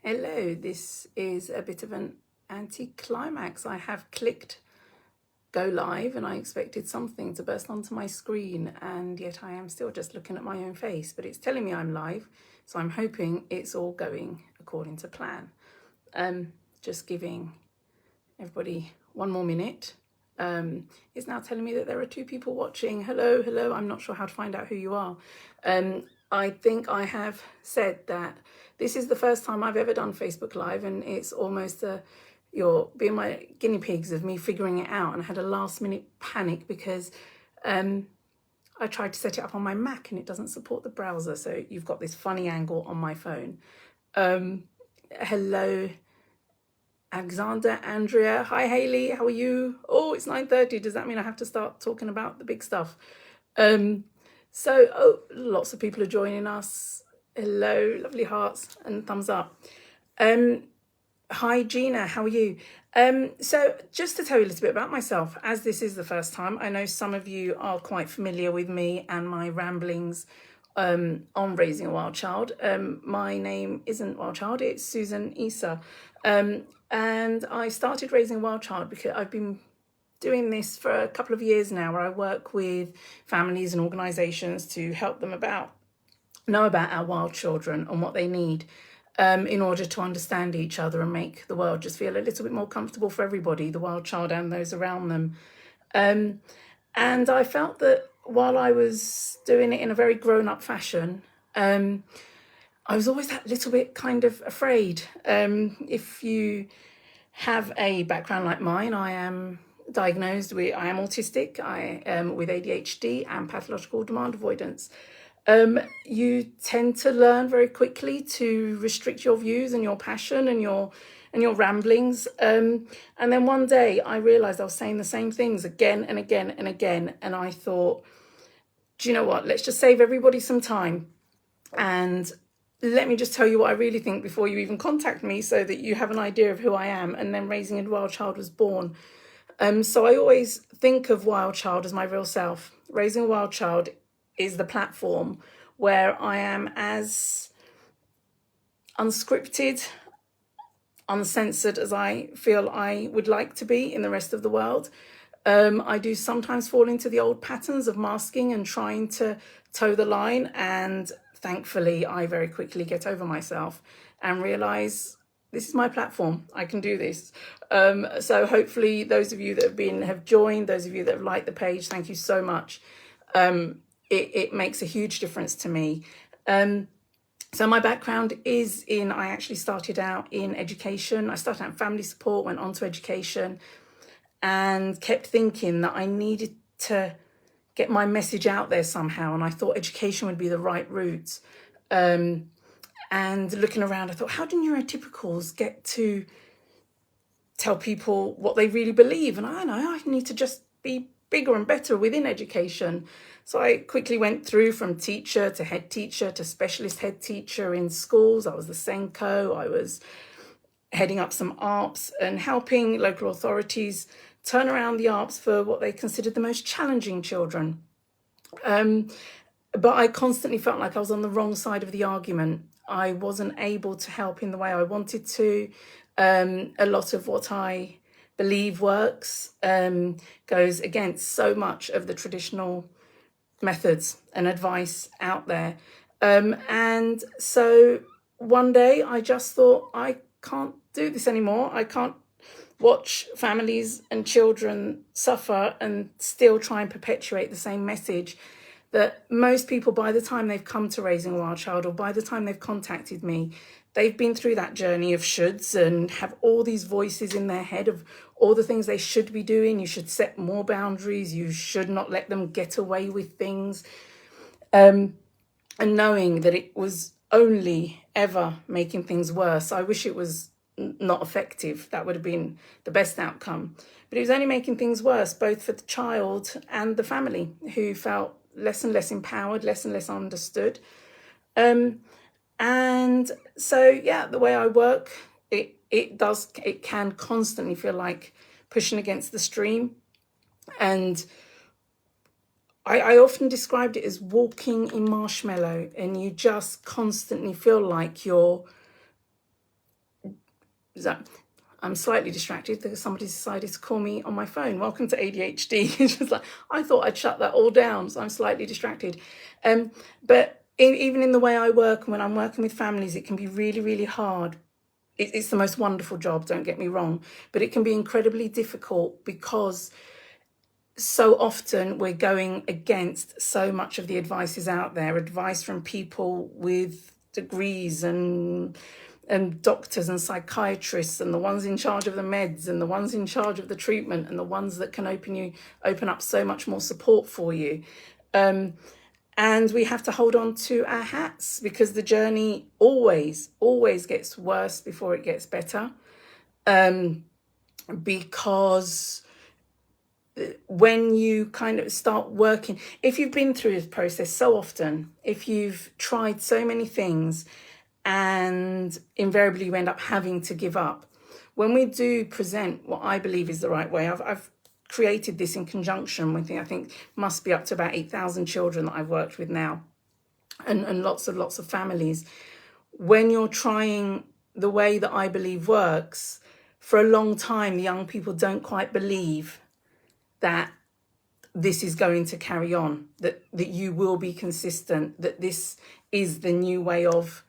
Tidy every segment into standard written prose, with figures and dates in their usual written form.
Hello, this is a bit of an anticlimax. I have clicked go live and I expected something to burst onto my screen, and yet I am still just looking at my own face, but it's telling me I'm live, so I'm hoping it's all going according to plan. Just giving everybody one more minute. It's now telling me that there are 2 people watching. Hello, I'm not sure how to find out who you are. I think I have said that this is the first time I've ever done Facebook Live, and it's almost you're being my guinea pigs of me figuring it out. And I had a last minute panic because I tried to set it up on my Mac and it doesn't support the browser. So you've got this funny angle on my phone. Hello, Alexander, Andrea. Hi, Haley. How are you? Oh, it's 9:30. Does that mean I have to start talking about the big stuff? Lots of people are joining us. Hello, lovely hearts and thumbs up. Hi, Gina. How are you? So just to tell you a little bit about myself, as this is the first time, I know some of you are quite familiar with me and my ramblings on Raising a Wild Child. My name isn't Wild Child, it's Susan Issa. And I started Raising a Wild Child because I've been doing this for a couple of years now, where I work with families and organisations to help them know about our wild children and what they need in order to understand each other and make the world just feel a little bit more comfortable for everybody, the wild child and those around them. And I felt that while I was doing it in a very grown-up fashion, I was always that little bit kind of afraid. If you have a background like mine, I am diagnosed with, I am autistic, I am with ADHD and pathological demand avoidance. You tend to learn very quickly to restrict your views and your passion and your ramblings. And then one day I realized I was saying the same things again and again and again. And I thought, do you know what? Let's just save everybody some time. And let me just tell you what I really think before you even contact me, so that you have an idea of who I am. And then Raising a Wild Child was born. So I always think of Wild Child as my real self. Raising a Wild Child is the platform where I am as unscripted, uncensored as I feel I would like to be in the rest of the world. I do sometimes fall into the old patterns of masking and trying to toe the line, and thankfully I very quickly get over myself and realize this is my platform. I can do this. So hopefully those of you that have joined, those of you that have liked the page, thank you so much. It makes a huge difference to me. So my background is I actually started out in education. I started out in family support, went on to education, and kept thinking that I needed to get my message out there somehow. And I thought education would be the right route. And looking around, I thought, how do neurotypicals get to tell people what they really believe? And I know I need to just be bigger and better within education. So I quickly went through from teacher to head teacher to specialist head teacher in schools. I was the Senko. I was heading up some ARPs and helping local authorities turn around the ARPs for what they considered the most challenging children. But I constantly felt like I was on the wrong side of the argument. I wasn't able to help in the way I wanted to. A lot of what I believe works goes against so much of the traditional methods and advice out there. And so one day I just thought, I can't do this anymore. I can't watch families and children suffer and still try and perpetuate the same message that most people, by the time they've come to Raising a Wild Child, or by the time they've contacted me, they've been through that journey of shoulds and have all these voices in their head of all the things they should be doing. You should set more boundaries. You should not let them get away with things. And knowing that it was only ever making things worse. I wish it was not effective. That would have been the best outcome. But it was only making things worse, both for the child and the family, who felt less and less empowered, less and less understood. And so, yeah, the way I work, it can constantly feel like pushing against the stream. And I often described it as walking in marshmallow, and you just constantly feel like you're So I'm slightly distracted because somebody decided to call me on my phone. Welcome to ADHD. It's just like, I thought I'd shut that all down, so I'm slightly distracted. But even in the way I work, and when I'm working with families, it can be really, really hard. It's the most wonderful job, don't get me wrong, but it can be incredibly difficult because so often we're going against so much of the advice is out there, advice from people with degrees and doctors and psychiatrists and the ones in charge of the meds and the ones in charge of the treatment and the ones that can open up so much more support for you. And we have to hold on to our hats because the journey always gets worse before it gets better. Because when you kind of start working, if you've been through this process so often, if you've tried so many things and invariably you end up having to give up, when we do present what I believe is the right way, I've created this in conjunction with, I think must be up to about 8,000 children that I've worked with now, and lots of families. When you're trying the way that I believe works, for a long time, the young people don't quite believe that this is going to carry on, that you will be consistent, that this is the new way of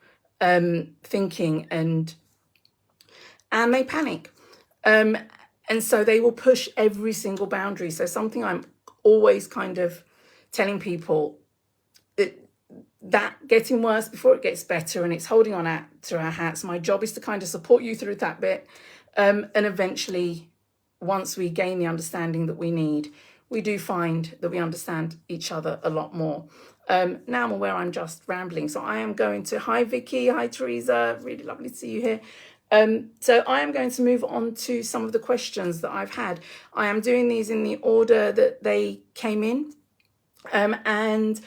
thinking, and they panic. And so they will push every single boundary. So something I'm always kind of telling people, that getting worse before it gets better, and it's holding on to our hats. My job is to kind of support you through that bit. And eventually, once we gain the understanding that we need, we do find that we understand each other a lot more. Now I'm aware I'm just rambling. So I am going to, hi Vicky, hi Teresa, really lovely to see you here. So I am going to move on to some of the questions that I've had. I am doing these in the order that they came in. And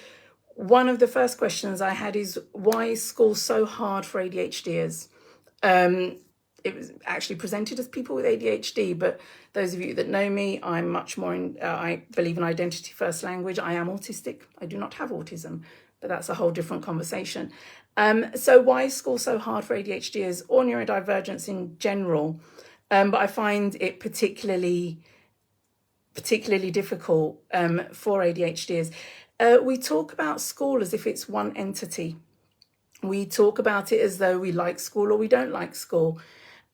one of the first questions I had is, why is school so hard for ADHDers? It was actually presented as people with ADHD, but those of you that know me, I'm much more I believe in identity first language. I am autistic. I do not have autism, but that's a whole different conversation. So why is school so hard for ADHDers or neurodivergence in general? But I find it particularly difficult for ADHDers. We talk about school as if it's one entity. We talk about it as though we like school or we don't like school.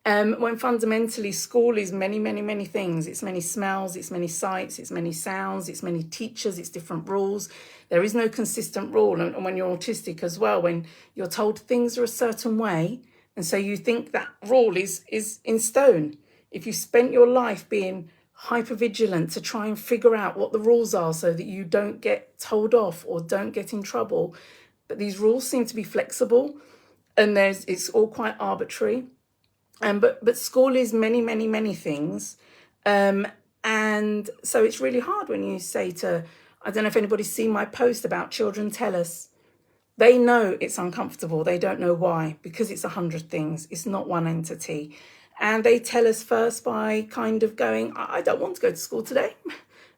When fundamentally school is many, many, many things. It's many smells, it's many sights, it's many sounds, it's many teachers, it's different rules. There is no consistent rule. And when you're autistic as well, when you're told things are a certain way, and so you think that rule is in stone. If you spent your life being hypervigilant to try and figure out what the rules are so that you don't get told off or don't get in trouble, but these rules seem to be flexible, and it's all quite arbitrary. But school is many, many, many things. And so it's really hard when you say to, I don't know if anybody's seen my post about children tell us. They know it's uncomfortable. They don't know why, because it's 100 things. It's not one entity. And they tell us first by kind of going, I don't want to go to school today.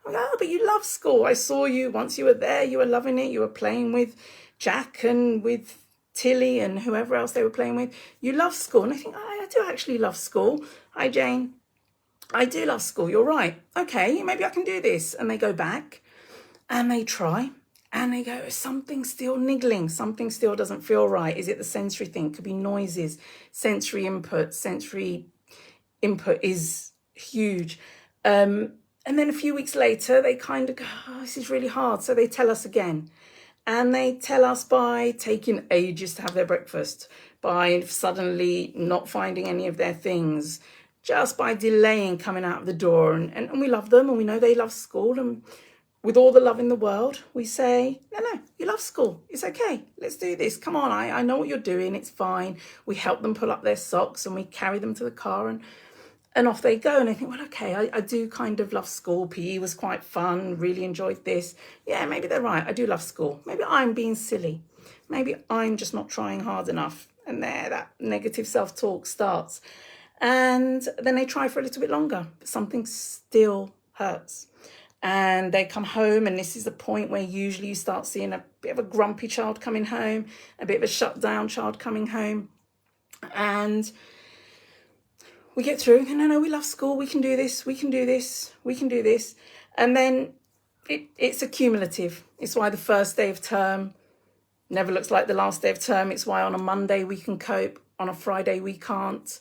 I'm like, oh, but you love school. I saw you once you were there. You were loving it. You were playing with Jack and with Tilly and whoever else they were playing with. You love school. And I think, I do actually love school. Hi, Jane. I do love school. You're right. Okay, maybe I can do this. And they go back and they try and they go, something's still niggling. Something still doesn't feel right. Is it the sensory thing? Could be noises, sensory input. Sensory input is huge. And then a few weeks later, they kind of go, oh, this is really hard. So they tell us again. And they tell us by taking ages to have their breakfast, by suddenly not finding any of their things, just by delaying coming out of the door. And we love them and we know they love school. And with all the love in the world, we say, no, you love school. It's okay. Let's do this. Come on, I know what you're doing. It's fine. We help them pull up their socks and we carry them to the car and off they go. And I think, well, okay, I do kind of love school. PE was quite fun, really enjoyed this. Yeah, maybe they're right. I do love school. Maybe I'm being silly. Maybe I'm just not trying hard enough. And there, that negative self-talk starts. And then they try for a little bit longer, but something still hurts. And they come home, and this is the point where usually you start seeing a bit of a grumpy child coming home, a bit of a shut down child coming home. And we get through, and no, we love school, we can do this, we can do this, we can do this. And then it's accumulative. It's why the first day of term never looks like the last day of term. It's why on a Monday we can cope, on a Friday we can't.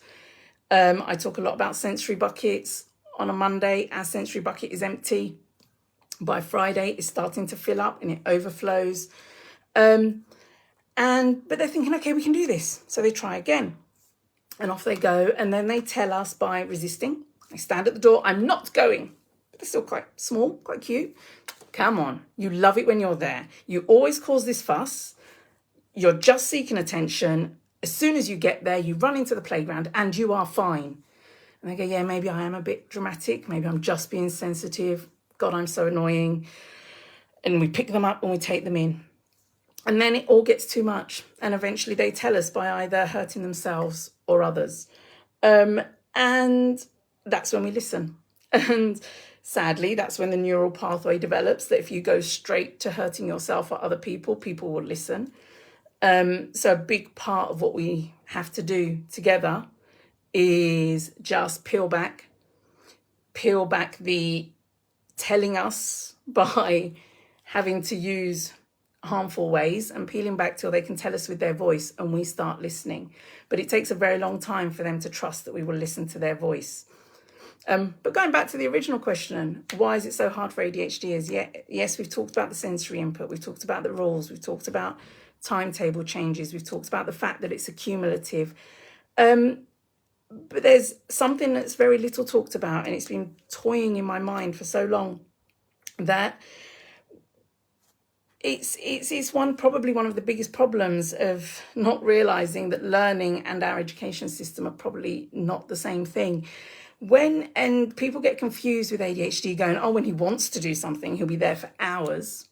I talk a lot about sensory buckets. On a Monday, our sensory bucket is empty. By Friday, it's starting to fill up and it overflows. But they're thinking, okay, we can do this. So they try again. And off they go. And then they tell us by resisting. They stand at the door. I'm not going. But they're still quite small, quite cute. Come on. You love it when you're there. You always cause this fuss. You're just seeking attention. As soon as you get there, you run into the playground and you are fine. And they go, yeah, maybe I am a bit dramatic. Maybe I'm just being sensitive. God, I'm so annoying. And we pick them up and we take them in. And then it all gets too much. And eventually they tell us by either hurting themselves or others. And that's when we listen. And sadly, that's when the neural pathway develops, that if you go straight to hurting yourself or other people, people will listen. So a big part of what we have to do together is just peel back the telling us by having to use harmful ways, and peeling back till they can tell us with their voice and we start listening. But it takes a very long time for them to trust that we will listen to their voice. But going back to the original question, why is it so hard for ADHDers? Yes, we've talked about the sensory input, we've talked about the rules, we've talked about timetable changes, we've talked about the fact that it's accumulative. But there's something that's very little talked about, and it's been toying in my mind for so long, that it's probably one of the biggest problems of not realizing that learning and our education system are probably not the same thing. And people get confused with ADHD, going, oh, when he wants to do something, he'll be there for hours.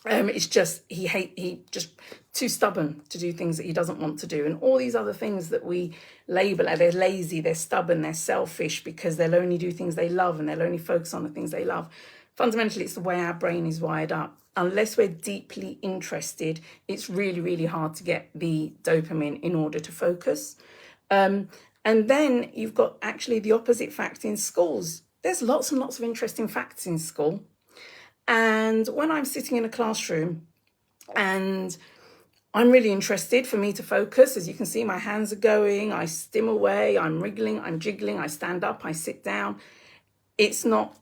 It's just he just too stubborn to do things that he doesn't want to do, and all these other things that we label. They're lazy, they're stubborn, they're selfish because they'll only do things they love and they'll only focus on the things they love. Fundamentally, it's the way our brain is wired up. Unless we're deeply interested, it's really, really hard to get the dopamine in order to focus. And then you've got actually the opposite fact in schools. There's lots and lots of interesting facts in school. And when I'm sitting in a classroom and I'm really interested, for me to focus, as you can see, my hands are going, I stim away, I'm wriggling, I'm jiggling, I stand up, I sit down. It's not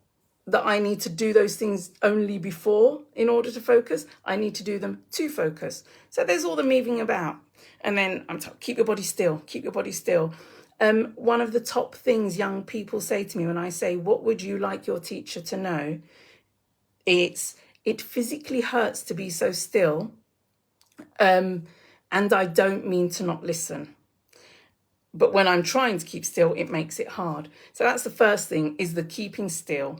that I need to do those things only before in order to focus. I need to do them to focus. So there's all the moving about. And then I'm told, keep your body still, keep your body still. One of the top things young people say to me when I say, what would you like your teacher to know? It physically hurts to be so still, and I don't mean to not listen. But when I'm trying to keep still, it makes it hard. So that's the first thing, is the keeping still.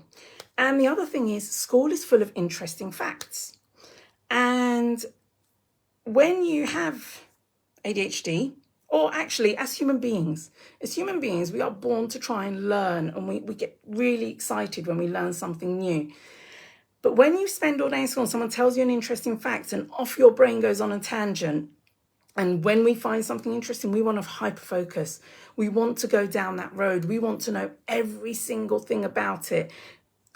And the other thing is, school is full of interesting facts. And when you have ADHD, or actually as human beings, we are born to try and learn, and we get really excited when we learn something new. But when you spend all day in school and someone tells you an interesting fact and off your brain goes on a tangent, and when we find something interesting, we want to hyper-focus. We want to go down that road. We want to know every single thing about it.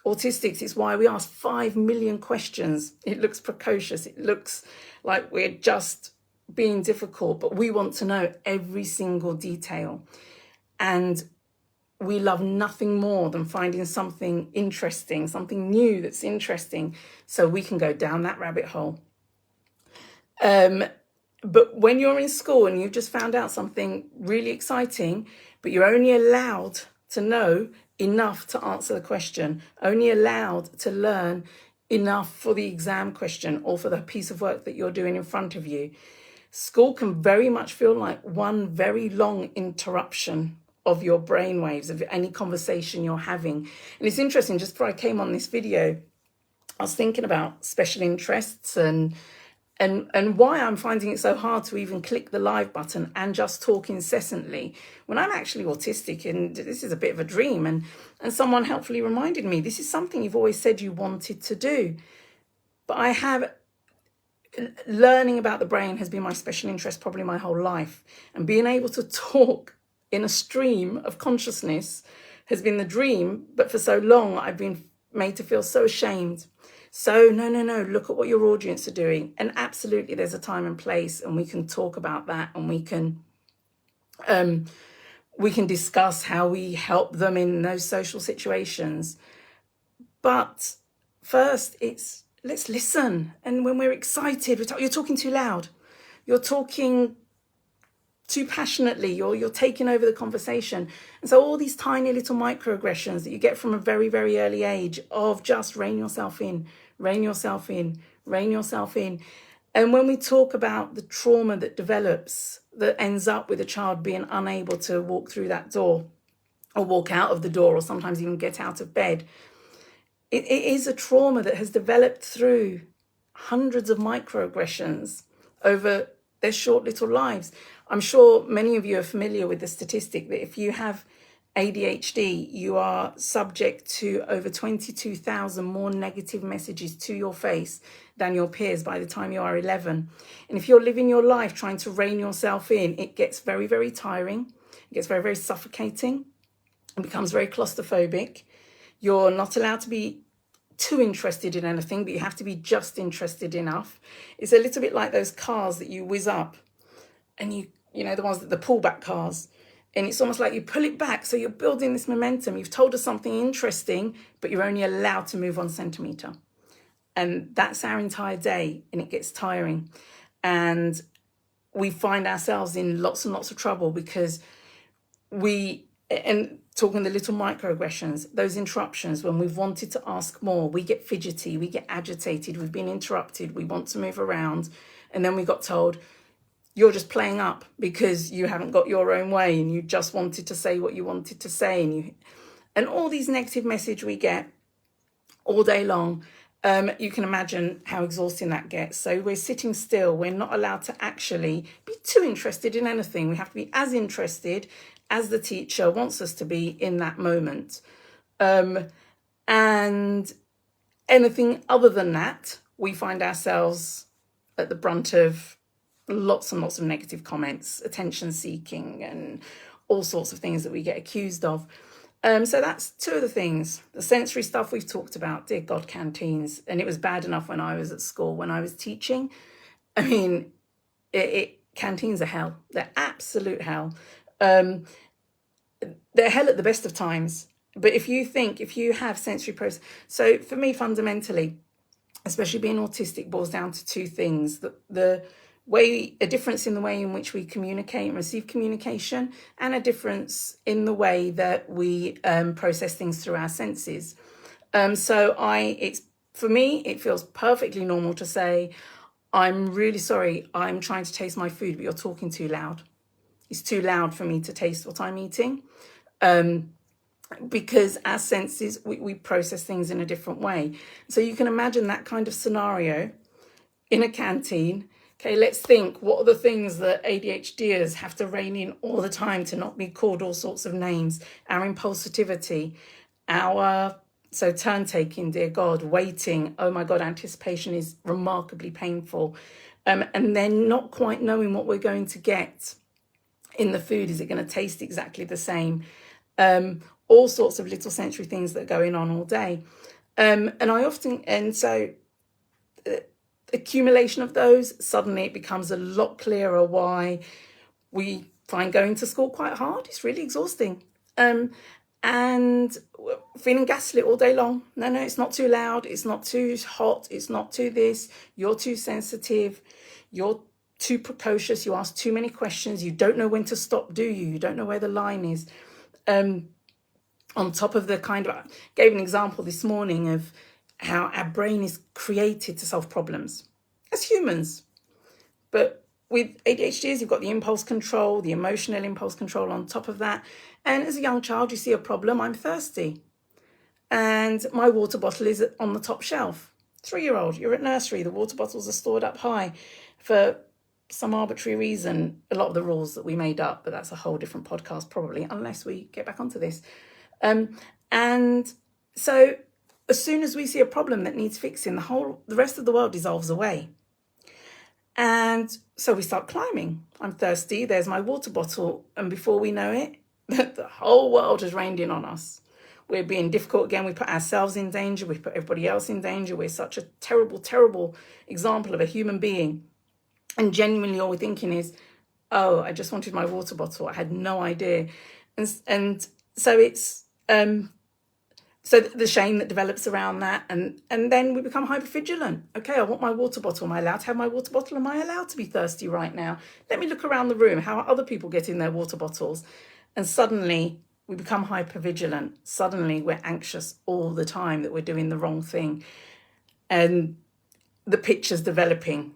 Autistics, it's why we ask 5 million questions. It looks precocious. It looks like we're just being difficult, but we want to know every single detail. And we love nothing more than finding something interesting, something new that's interesting, so we can go down that rabbit hole. But when you're in school and you've just found out something really exciting, but you're only allowed to know enough to answer the question, only allowed to learn enough for the exam question or for the piece of work that you're doing in front of you, school can very much feel like one very long interruption of your brainwaves, of any conversation you're having. And it's interesting, just before I came on this video, I was thinking about special interests and why I'm finding it so hard to even click the live button and just talk incessantly when I'm actually autistic, and this is a bit of a dream. And someone helpfully reminded me, this is something you've always said you wanted to do. But I have, learning about the brain has been my special interest probably my whole life. And being able to talk in a stream of consciousness has been the dream, but for so long I've been made to feel so ashamed. So no, look at what your audience are doing. And absolutely there's a time and place, and we can talk about that, and we can discuss how we help them in those social situations. But first, let's listen. And when we're excited, you're talking too loud. You're talking too passionately. You're taking over the conversation. And so all these tiny little microaggressions that you get from a very, very early age of just rein yourself in, rein yourself in, rein yourself in. And when we talk about the trauma that develops, that ends up with a child being unable to walk through that door or walk out of the door, or sometimes even get out of bed, it is a trauma that has developed through hundreds of microaggressions over their short little lives. I'm sure many of you are familiar with the statistic that if you have ADHD, you are subject to over 22,000 more negative messages to your face than your peers by the time you are 11. And if you're living your life trying to rein yourself in, it gets very, very tiring. It gets very, very suffocating. It becomes very claustrophobic. You're not allowed to be too interested in anything, but you have to be just interested enough. It's a little bit like those cars that you whiz up, and you know, the ones that the pullback cars. And it's almost like you pull it back. So you're building this momentum. You've told us something interesting, but you're only allowed to move 1 centimetre. And that's our entire day, and it gets tiring. And we find ourselves in lots and lots of trouble because and talking the little microaggressions, those interruptions, when we've wanted to ask more, we get fidgety, we get agitated, we've been interrupted, we want to move around. And then we got told, you're just playing up because you haven't got your own way and you just wanted to say what you wanted to say. And all these negative messages we get all day long, you can imagine how exhausting that gets. So we're sitting still. We're not allowed to actually be too interested in anything. We have to be as interested as the teacher wants us to be in that moment. And anything other than that, we find ourselves at the brunt of lots and lots of negative comments, attention seeking, and all sorts of things that we get accused of. So that's two of the things. The sensory stuff we've talked about, dear God, canteens. And it was bad enough when I was at school, when I was teaching. I mean, canteens are hell. They're absolute hell. They're hell at the best of times. But if you have sensory process. So for me, fundamentally, especially being autistic, boils down to two things. A difference in the way in which we communicate and receive communication, and a difference in the way that we process things through our senses. For me, it feels perfectly normal to say, I'm really sorry, I'm trying to taste my food, but you're talking too loud. It's too loud for me to taste what I'm eating. Because our senses, we process things in a different way. So you can imagine that kind of scenario in a canteen. Okay, let's think, what are the things that ADHDers have to rein in all the time to not be called all sorts of names? Our impulsivity, so turn taking, dear God, waiting, oh my God, anticipation is remarkably painful. And then not quite knowing what we're going to get in the food. Is it going to taste exactly the same? All sorts of little sensory things that are going on all day. Accumulation of those, suddenly it becomes a lot clearer why we find going to school quite hard. It's really exhausting. And feeling gaslit all day long. No, it's not too loud. It's not too hot. It's not too this. You're too sensitive. You're too precocious. You ask too many questions. You don't know when to stop, do you? You don't know where the line is. On top of I gave an example this morning of how our brain is created to solve problems as humans. But with ADHDs, you've got the impulse control, the emotional impulse control on top of that. And as a young child, you see a problem, I'm thirsty. And my water bottle is on the top shelf. 3-year-old, you're at nursery, the water bottles are stored up high for some arbitrary reason. A lot of the rules that we made up, but that's a whole different podcast probably, unless we get back onto this. And so as soon as we see a problem that needs fixing, the rest of the world dissolves away. And so we start climbing. I'm thirsty, there's my water bottle. And before we know it, The whole world has rained in on us. We're being difficult again. We put ourselves in danger. We put everybody else in danger. We're such a terrible, terrible example of a human being. And genuinely all we're thinking is, oh, I just wanted my water bottle. I had no idea. And so it's so the shame that develops around that. And then we become hypervigilant. Okay, I want my water bottle. Am I allowed to have my water bottle? Am I allowed to be thirsty right now? Let me look around the room. How are other people getting their water bottles? And suddenly we become hypervigilant. Suddenly we're anxious all the time that we're doing the wrong thing. And the picture's developing.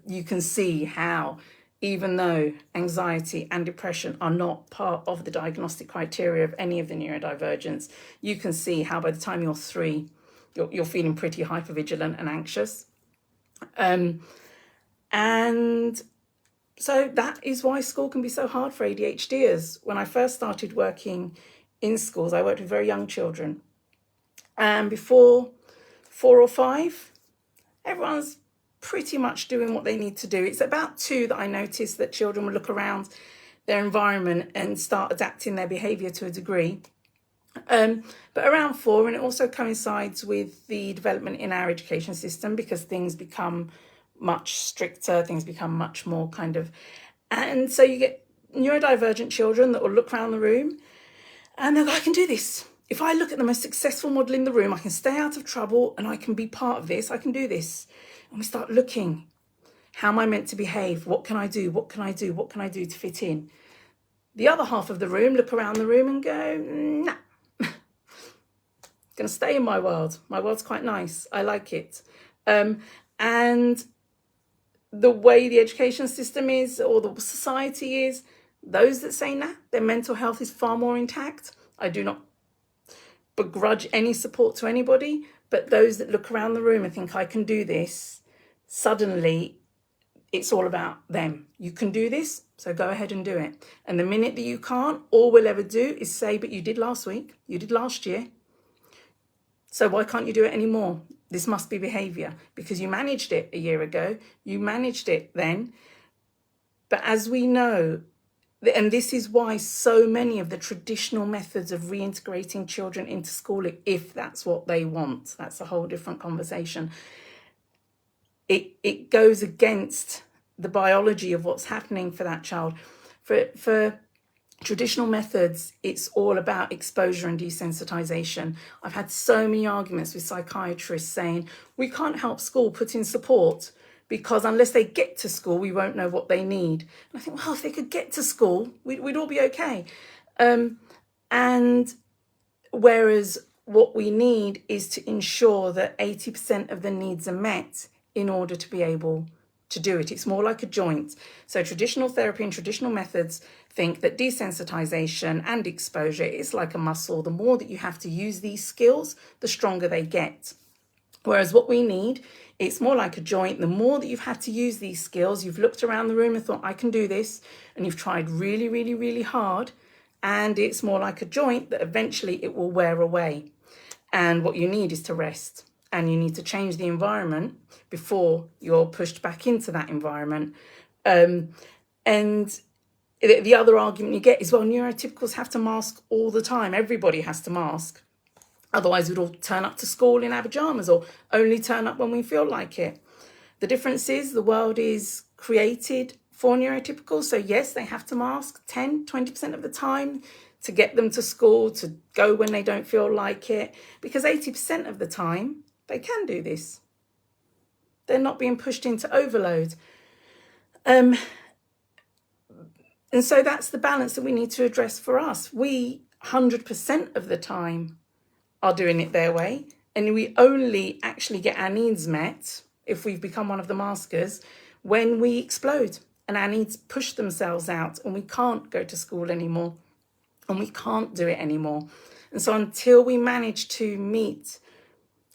You can see how, even though anxiety and depression are not part of the diagnostic criteria of any of the neurodivergence, you can see how by the time you're 3, you're feeling pretty hypervigilant and anxious. And so that is why school can be so hard for ADHDers. When I first started working in schools, I worked with very young children. And before 4 or 5, everyone's pretty much doing what they need to do. It's about 2 that I noticed that children will look around their environment and start adapting their behaviour to a degree. But around 4, and it also coincides with the development in our education system, because things become much stricter, things become much more kind of, and so you get neurodivergent children that will look around the room and they'll go, I can do this. If I look at the most successful model in the room, I can stay out of trouble and I can be part of this, I can do this. And we start looking, how am I meant to behave? What can I do? What can I do? What can I do to fit in? The other half of the room look around the room and go, nah, going to stay in my world. My world's quite nice. I like it. And the way the education system is, or the society is, those that say, nah, their mental health is far more intact. I do not begrudge any support to anybody, but those that look around the room and think I can do this, suddenly it's all about them. You can do this, so go ahead and do it. And the minute that you can't, all we'll ever do is say, but you did last week, you did last year, so why can't you do it anymore? This must be behaviour, because you managed it a year ago, you managed it then. But as we know, and this is why so many of the traditional methods of reintegrating children into school, if that's what they want, that's a whole different conversation, it goes against the biology of what's happening for that child. For traditional methods, it's all about exposure and desensitization. I've had so many arguments with psychiatrists saying, we can't help school put in support because unless they get to school, we won't know what they need. And I think, well, if they could get to school, we'd all be okay. And whereas what we need is to ensure that 80% of the needs are met in order to be able to do it. It's more like a joint. So traditional therapy and traditional methods think that desensitization and exposure is like a muscle. The more that you have to use these skills, the stronger they get. Whereas what we need, it's more like a joint. The more that you've had to use these skills, you've looked around the room and thought, I can do this, and you've tried really, really, really hard, and it's more like a joint that eventually it will wear away. And what you need is to rest, and you need to change the environment before you're pushed back into that environment. And the other argument you get is, well, neurotypicals have to mask all the time. Everybody has to mask. Otherwise, we'd all turn up to school in our pajamas or only turn up when we feel like it. The difference is the world is created for neurotypicals. So yes, they have to mask 10, 20% of the time to get them to school, to go when they don't feel like it. Because 80% of the time, they can do this. They're not being pushed into overload. And so that's the balance that we need to address for us. We, 100% of the time, are doing it their way. And we only actually get our needs met, if we've become one of the maskers, when we explode and our needs push themselves out and we can't go to school anymore and we can't do it anymore. And so until we manage to meet,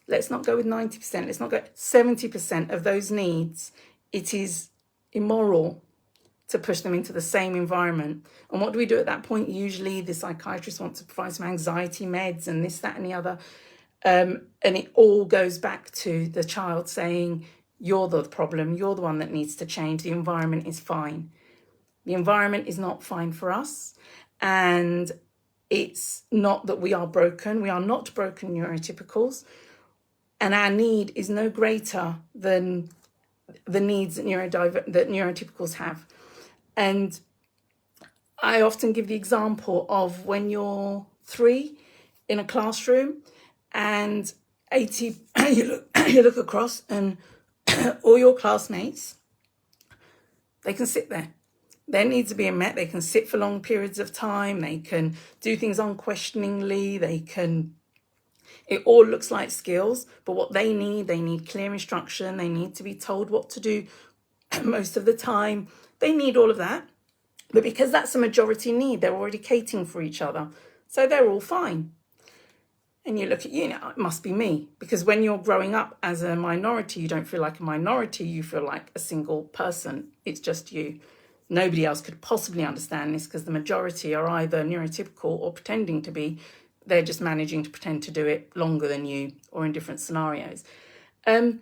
let's not go with 90%, let's not go 70% of those needs, it is immoral to push them into the same environment. And what do we do at that point? Usually the psychiatrist wants to provide some anxiety meds and this, that, and the other. And it all goes back to the child saying, you're the problem, you're the one that needs to change, the environment is fine. The environment is not fine for us. And it's not that we are broken. We are not broken neurotypicals. And our need is no greater than the needs that neurotypicals have. And I often give the example of when you're 3 in a classroom and 80, you look across and all your classmates, they can sit there. Their needs are being met. They can sit for long periods of time. They can do things unquestioningly. It all looks like skills, but what they need clear instruction. They need to be told what to do most of the time. They need all of that. But because that's a majority need, they're already catering for each other. So they're all fine. And you look at it must be me. Because when you're growing up as a minority, you don't feel like a minority. You feel like a single person. It's just you. Nobody else could possibly understand this because the majority are either neurotypical or pretending to be. They're just managing to pretend to do it longer than you or in different scenarios. And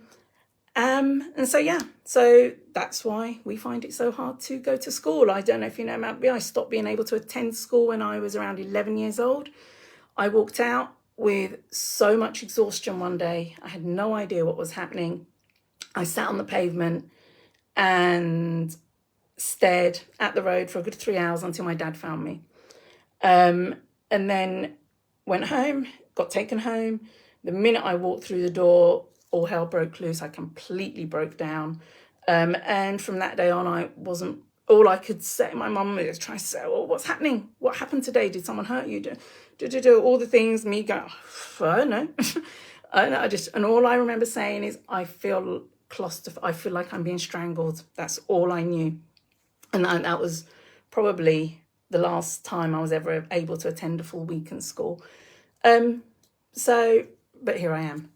so that's why we find it so hard to go to school. I don't know if you know about me. I stopped being able to attend school when I was around 11 years old. I walked out with so much exhaustion one day. I had no idea what was happening. I sat on the pavement and stared at the road for a good 3 hours until my dad found me. And then went home, got taken home. The minute I walked through the door, all hell broke loose. I completely broke down. And from that day on, all I could say, my mum was trying to say, well, what's happening? What happened today? Did someone hurt you? Do all the things, me go, I don't know. And all I remember saying is, I feel claustrophobic. I feel like I'm being strangled. That's all I knew. And that was probably the last time I was ever able to attend a full week in school. But here I am.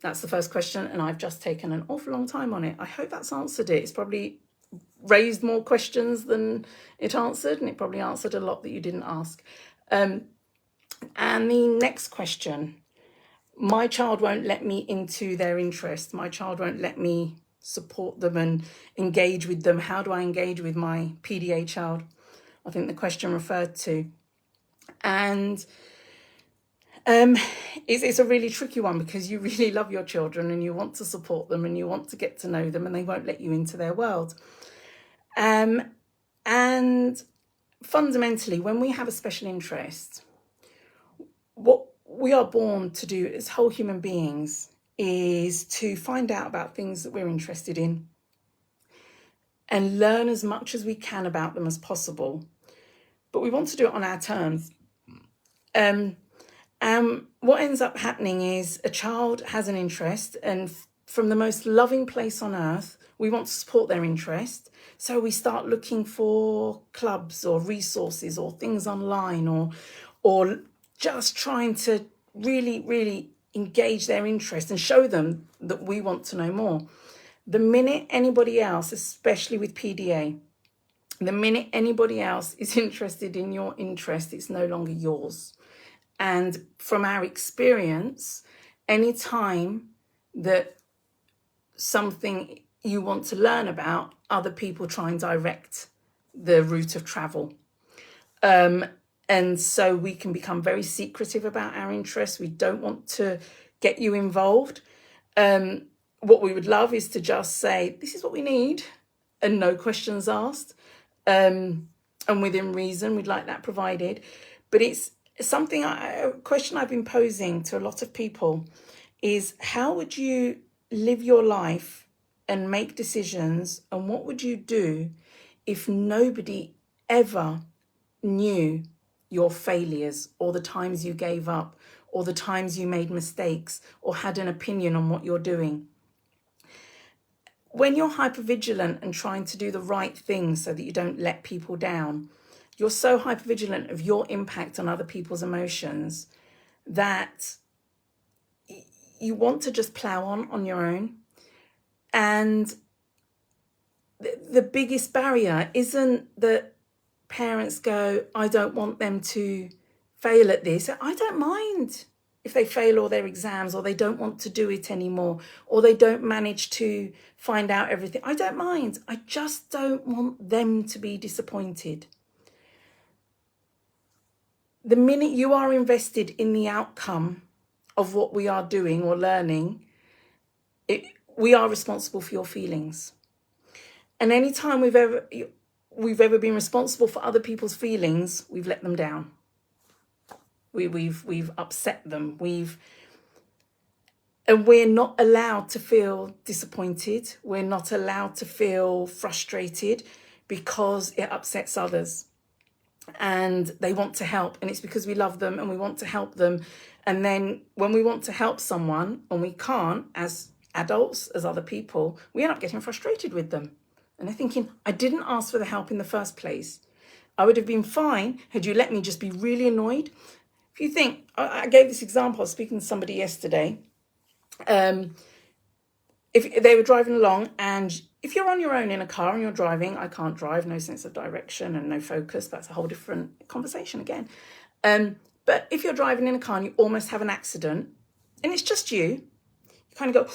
That's the first question, and I've just taken an awful long time on it. I hope that's answered it. It's probably raised more questions than it answered, and it probably answered a lot that you didn't ask. And the next question, my child won't let me into their interest. My child won't let me support them and engage with them. How do I engage with my PDA child? I think the question referred to. And it's a really tricky one because you really love your children and you want to support them and you want to get to know them, and they won't let you into their world. And fundamentally, when we have a special interest, what we are born to do as whole human beings is to find out about things that we're interested in and learn as much as we can about them as possible. But we want to do it on our terms. What ends up happening is a child has an interest, and from the most loving place on earth, we want to support their interest. So we start looking for clubs or resources or things online or just trying to really, really engage their interest and show them that we want to know more. The minute anybody else, especially with PDA, the minute anybody else is interested in your interest, it's no longer yours. And from our experience, any time that something you want to learn about, other people try and direct the route of travel. And so we can become very secretive about our interests. We don't want to get you involved. What we would love is to just say, this is what we need, and no questions asked. And within reason, we'd like that provided. But it's a question I've been posing to a lot of people is, how would you live your life and make decisions, and what would you do if nobody ever knew your failures or the times you gave up or the times you made mistakes or had an opinion on what you're doing? When you're hypervigilant and trying to do the right thing so that you don't let people down, you're so hypervigilant of your impact on other people's emotions that you want to just plow on your own. And the biggest barrier isn't that parents go, I don't want them to fail at this. I don't mind if they fail all their exams, or they don't want to do it anymore, or they don't manage to find out everything. I don't mind. I just don't want them to be disappointed. the minute you are invested in the outcome of what we are doing or learning, we are responsible for your feelings. And anytime we've ever been responsible for other people's feelings, we've let them down. We've upset them. And we're not allowed to feel disappointed. We're not allowed to feel frustrated because it upsets others. And they want to help, and it's because we love them and we want to help them. And then when we want to help someone and we can't, as adults, as other people, we end up getting frustrated with them. And they're thinking, I didn't ask for the help in the first place. I would have been fine had you let me just be really annoyed. If you think, I gave this example, I was speaking to somebody yesterday. If they were driving along, and if you're on your own in a car and you're driving, I can't drive, no sense of direction and no focus. That's a whole different conversation again. But if you're driving in a car and you almost have an accident and it's just you kind of go,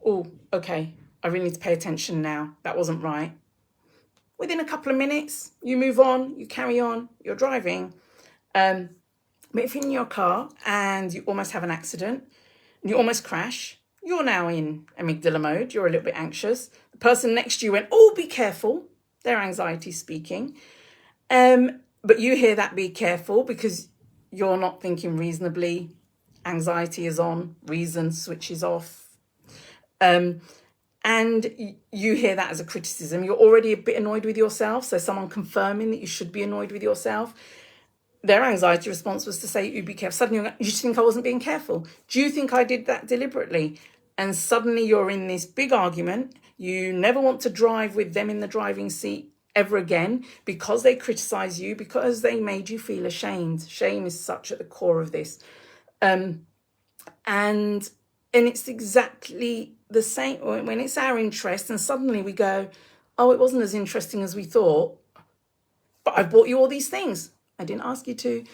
oh, okay, I really need to pay attention now. That wasn't right. Within a couple of minutes, you move on, you carry on, you're driving. But if you're in your car and you almost have an accident and you almost crash, you're now in amygdala mode. You're a little bit anxious. The person next to you went, oh, be careful. Their anxiety speaking. But you hear that be careful because you're not thinking reasonably. Anxiety is on, reason switches off. And you hear that as a criticism. You're already a bit annoyed with yourself. So someone confirming that you should be annoyed with yourself. Their anxiety response was to say, you be careful. Suddenly, you just think I wasn't being careful. Do you think I did that deliberately? And suddenly you're in this big argument. You never want to drive with them in the driving seat ever again because they criticize you, because they made you feel ashamed. Shame is such at the core of this. And it's exactly the same when it's our interest and suddenly we go, oh, it wasn't as interesting as we thought, but I've bought you all these things. I didn't ask you to,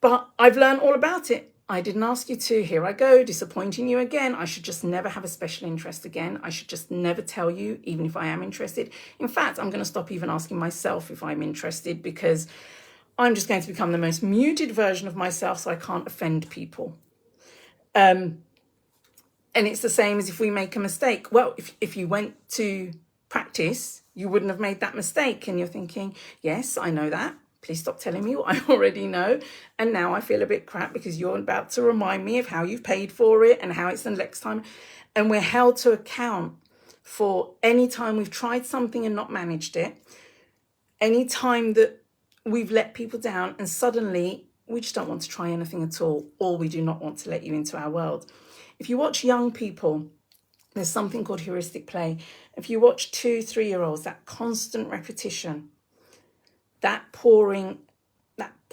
but I've learned all about it. I didn't ask you to. Here I go, disappointing you again. I should just never have a special interest again. I should just never tell you, even if I am interested. In fact, I'm going to stop even asking myself if I'm interested because I'm just going to become the most muted version of myself so I can't offend people. And it's the same as if we make a mistake. Well, if you went to practice, you wouldn't have made that mistake. And you're thinking, yes, I know that. Please stop telling me what I already know. And now I feel a bit crap because you're about to remind me of how you've paid for it and how it's the next time. And we're held to account for any time we've tried something and not managed it, any time that we've let people down and suddenly we just don't want to try anything at all, or we do not want to let you into our world. If you watch young people, there's something called heuristic play. If you watch 2-3-year-olds, that constant repetition, that pouring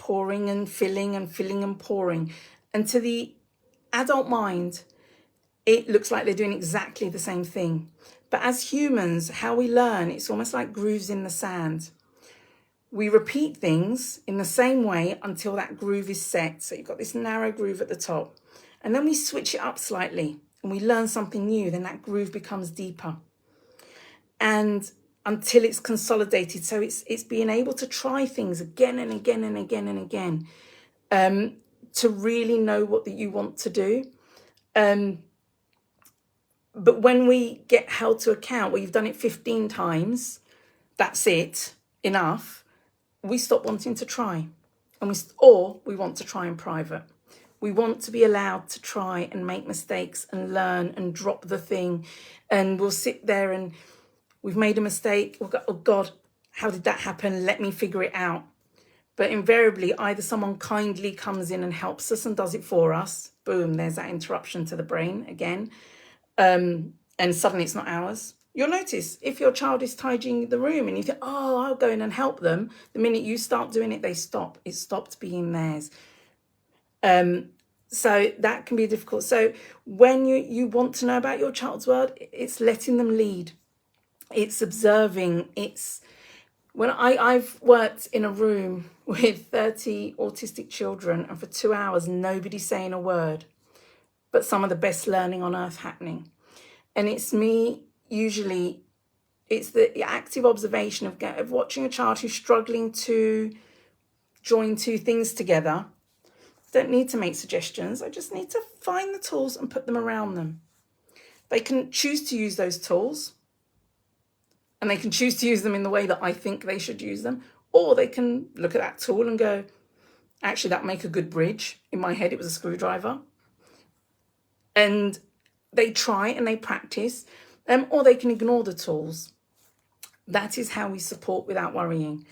and filling and pouring. And to the adult mind, it looks like they're doing exactly the same thing. But as humans, how we learn, it's almost like grooves in the sand. We repeat things in the same way until that groove is set. So you've got this narrow groove at the top. And then we switch it up slightly and we learn something new. Then that groove becomes deeper. And until it's consolidated. So it's being able to try things again and again and again and again to really know what that you want to do. But when we get held to account, well, you've done it 15 times, that's it, enough, we stop wanting to try. Or we want to try in private. We want to be allowed to try and make mistakes and learn and drop the thing. And we'll sit there and we've made a mistake. We'll go, oh God, how did that happen? Let me figure it out. But invariably, either someone kindly comes in and helps us and does it for us. Boom, there's that interruption to the brain again. And suddenly it's not ours. You'll notice if your child is tidying the room and you think, oh, I'll go in and help them. The minute you start doing it, they stop. It stopped being theirs. So that can be difficult. So when you want to know about your child's world, it's letting them lead. It's observing. It's when I've worked in a room with 30 autistic children and for 2 hours, nobody's saying a word, but some of the best learning on earth happening. And it's me, usually, it's the active observation of watching a child who's struggling to join two things together Don't need to make suggestions. I just need to find the tools and put them around them. They can choose to use those tools, and they can choose to use them in the way that I think they should use them, or they can look at that tool and go, actually, that make a good bridge. In my head, it was a screwdriver. And they try and they practice, or they can ignore the tools. That is how we support without worrying.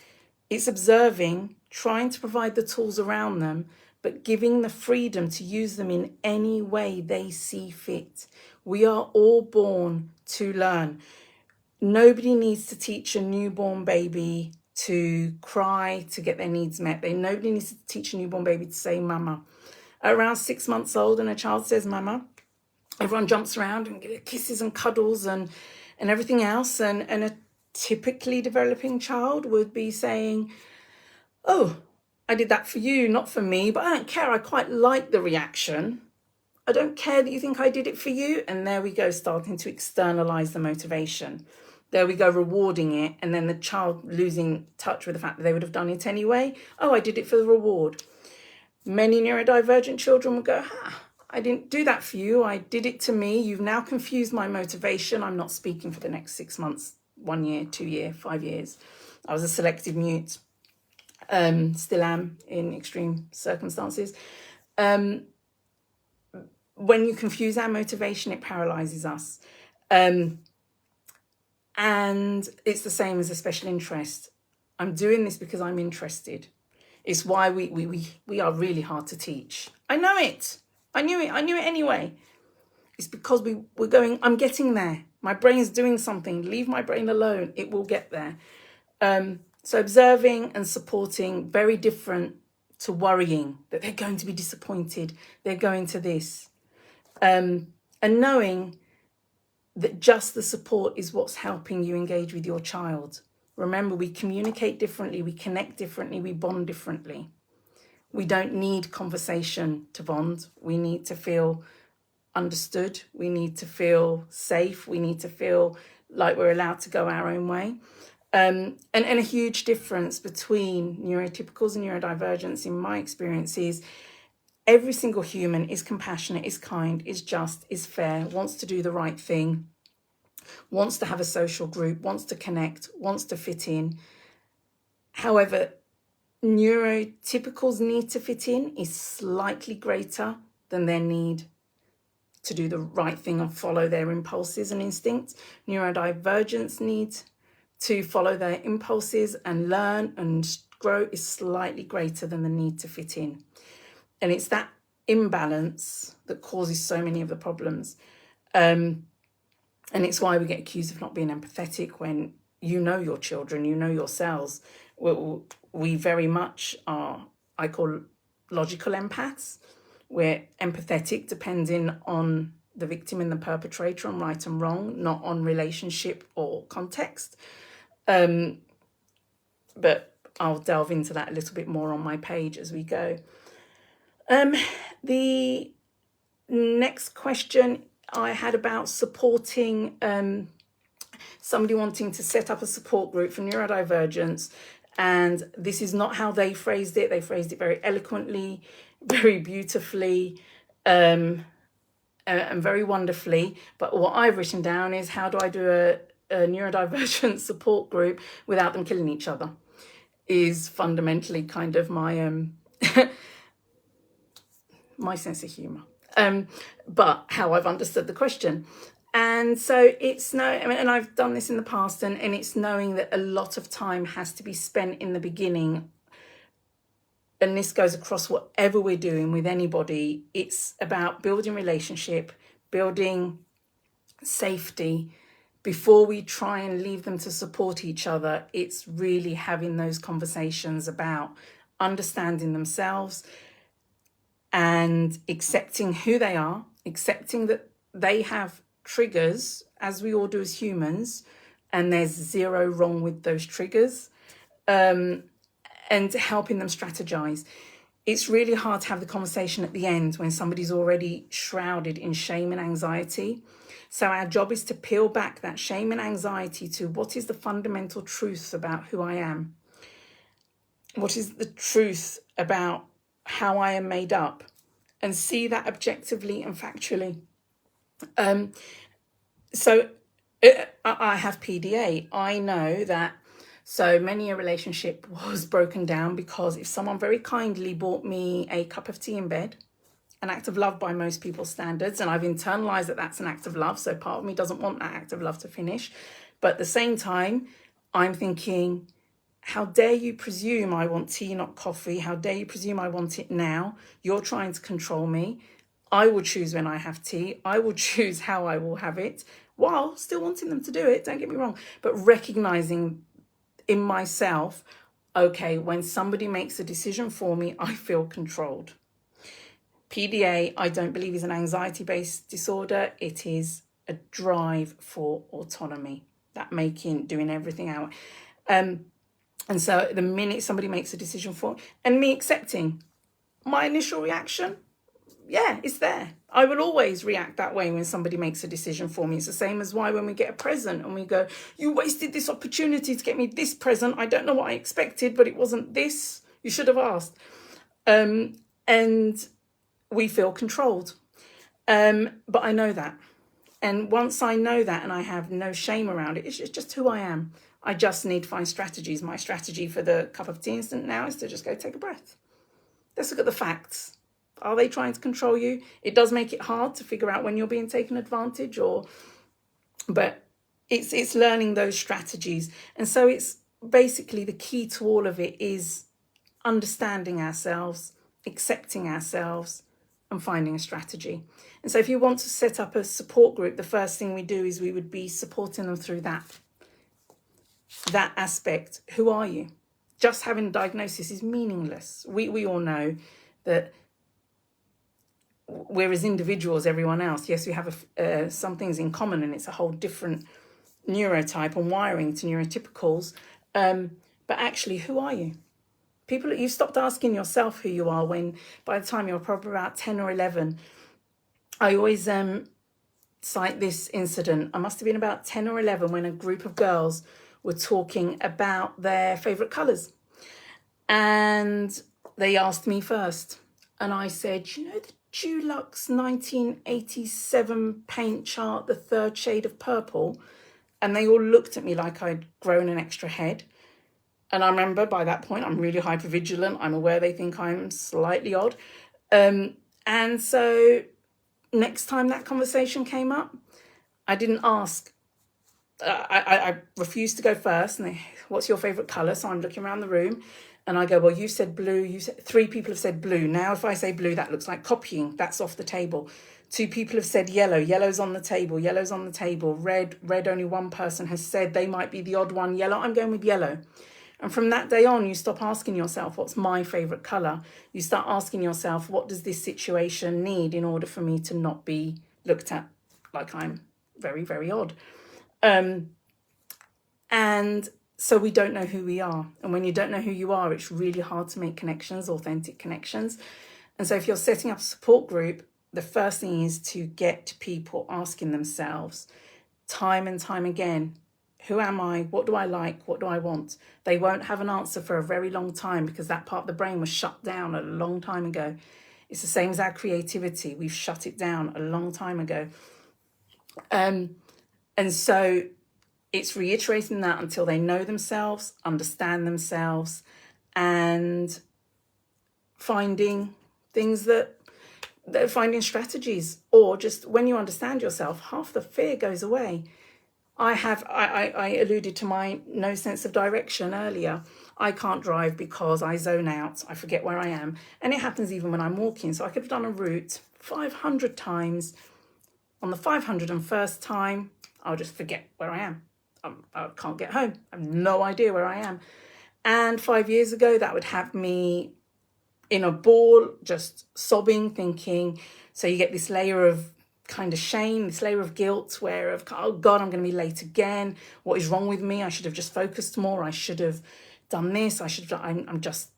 It's observing, trying to provide the tools around them, but giving the freedom to use them in any way they see fit. We are all born to learn. Nobody needs to teach a newborn baby to cry to get their needs met. Nobody needs to teach a newborn baby to say mama. Around 6 months old and a child says mama, everyone jumps around and gets kisses and cuddles and everything else. And a typically developing child would be saying, oh, I did that for you, not for me, but I don't care. I quite like the reaction. I don't care that you think I did it for you. And there we go, starting to externalize the motivation. There we go, rewarding it. And then the child losing touch with the fact that they would have done it anyway. Oh, I did it for the reward. Many neurodivergent children will go, I didn't do that for you. I did it to me. You've now confused my motivation. I'm not speaking for the next 6 months, 1 year, 2 years, 5 years. I was a selective mute. Still am in extreme circumstances. When you confuse our motivation, it paralyzes us. And it's the same as a special interest. I'm doing this because I'm interested. It's why we are really hard to teach. I know it. I knew it anyway. It's because we're going, I'm getting there. My brain's doing something. Leave my brain alone. It will get there. So observing and supporting, very different to worrying that they're going to be disappointed. They're going to this. And knowing that just the support is what's helping you engage with your child. Remember, we communicate differently, we connect differently, we bond differently. We don't need conversation to bond. We need to feel understood. We need to feel safe. We need to feel like we're allowed to go our own way. And a huge difference between neurotypicals and neurodivergents, in my experience, is every single human is compassionate, is kind, is just, is fair, wants to do the right thing, wants to have a social group, wants to connect, wants to fit in. However, neurotypicals' need to fit in is slightly greater than their need to do the right thing and follow their impulses and instincts. Neurodivergents' need to follow their impulses and learn and grow is slightly greater than the need to fit in. And it's that imbalance that causes so many of the problems. And it's why we get accused of not being empathetic when you know your children, you know yourselves. We very much are, I call logical empaths. We're empathetic depending on the victim and the perpetrator, on right and wrong, not on relationship or context. But I'll delve into that a little bit more on my page as we go. The next question I had about supporting somebody wanting to set up a support group for neurodivergence. And this is not how they phrased it. They phrased it very eloquently, very beautifully, and very wonderfully. But what I've written down is, how do I do a neurodivergent support group without them killing each other? Is fundamentally kind of my my sense of humour, but how I've understood the question. And so it's and I've done this in the past, and it's knowing that a lot of time has to be spent in the beginning. And this goes across whatever we're doing with anybody. It's about building relationship, building safety. Before we try and leave them to support each other, it's really having those conversations about understanding themselves and accepting who they are, accepting that they have triggers, as we all do as humans, and there's zero wrong with those triggers, and helping them strategize. It's really hard to have the conversation at the end when somebody's already shrouded in shame and anxiety. So our job is to peel back that shame and anxiety to what is the fundamental truth about who I am? What is the truth about how I am made up and see that objectively and factually. So I have PDA. I know that so many a relationship was broken down because if someone very kindly bought me a cup of tea in bed, an act of love by most people's standards, and I've internalized that that's an act of love, so part of me doesn't want that act of love to finish. But at the same time, I'm thinking, how dare you presume I want tea, not coffee? How dare you presume I want it now? You're trying to control me. I will choose when I have tea. I will choose how I will have it, while still wanting them to do it, don't get me wrong, but recognizing in myself, okay, when somebody makes a decision for me, I feel controlled. PDA, I don't believe, is an anxiety-based disorder. It is a drive for autonomy, that doing everything out. And so the minute somebody makes a decision for, and me accepting, my initial reaction, yeah, it's there. I will always react that way when somebody makes a decision for me. It's the same as why when we get a present and we go, you wasted this opportunity to get me this present. I don't know what I expected, but it wasn't this. You should have asked. And we feel controlled. But I know that. And once I know that and I have no shame around it, it's just who I am. I just need to find strategies. My strategy for the cup of tea instant now is to just go take a breath. Let's look at the facts. Are they trying to control you? It does make it hard to figure out when you're being taken advantage but it's learning those strategies. And so it's basically the key to all of it is understanding ourselves, accepting ourselves, and finding a strategy. And so if you want to set up a support group, the first thing we do is we would be supporting them through that aspect. Who are you? Just having a diagnosis is meaningless. We all know that we're as individuals, everyone else. Yes, we have some things in common, and it's a whole different neurotype and wiring to neurotypicals. But actually, who are you? People, you've stopped asking yourself who you are when by the time you're probably about 10 or 11. I always cite this incident. I must have been about 10 or 11 when a group of girls were talking about their favourite colours. And they asked me first. And I said, you know the Dulux 1987 paint chart, the third shade of purple? And they all looked at me like I'd grown an extra head. And I remember by that point, I'm really hypervigilant. I'm aware they think I'm slightly odd. And so next time that conversation came up, I didn't ask. I refused to go first. And what's your favourite colour? So I'm looking around the room. And I go, well, you said blue. You said 3 people have said blue. Now, if I say blue, that looks like copying. That's off the table. 2 people have said yellow. Yellow's on the table. Yellow's on the table. Red. Only one person has said they might be the odd one. Yellow. I'm going with yellow. And from that day on, you stop asking yourself, what's my favourite colour? You start asking yourself, what does this situation need in order for me to not be looked at like I'm very, very odd? And so we don't know who we are. And when you don't know who you are, it's really hard to make connections, authentic connections. And so if you're setting up a support group, the first thing is to get people asking themselves time and time again, who am I? What do I like? What do I want? They won't have an answer for a very long time because that part of the brain was shut down a long time ago. It's the same as our creativity. We've shut it down a long time ago. And so it's reiterating that until they know themselves, understand themselves, and finding things finding strategies, or just when you understand yourself, half the fear goes away. I alluded to my no sense of direction earlier. I can't drive because I zone out. I forget where I am. And it happens even when I'm walking. So I could have done a route 500 times. On the 501st time, I'll just forget where I am. I can't get home. I have no idea where I am. And 5 years ago, that would have me in a ball, just sobbing, thinking. So you get this layer of kind of shame, this layer of guilt oh God, I'm going to be late again. What is wrong with me? I should have just focused more. I should have done this. I'm just,